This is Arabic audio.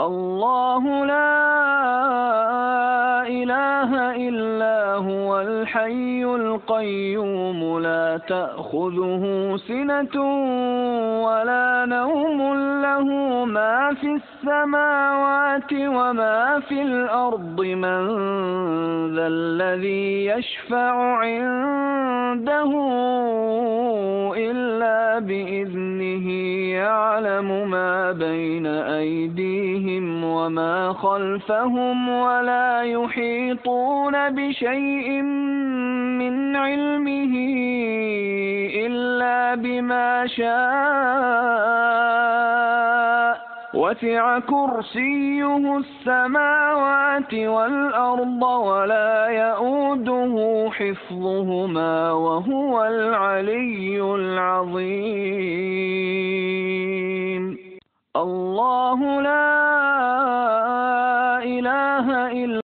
الله لا إله إلا هو الحي القيوم لا تأخذه سنة ولا نوم له ما في السماوات وما في الأرض من ذا الذي يشفع عنده إلا بإذنه يعلم ما بين أيديهم وما خلفهم ولا يحيطون بشيء من علمه إلا بما شاء وسع كرسيه السماوات والأرض ولا يئوده حفظهما وهو العلي العظيم الله لا إله إلا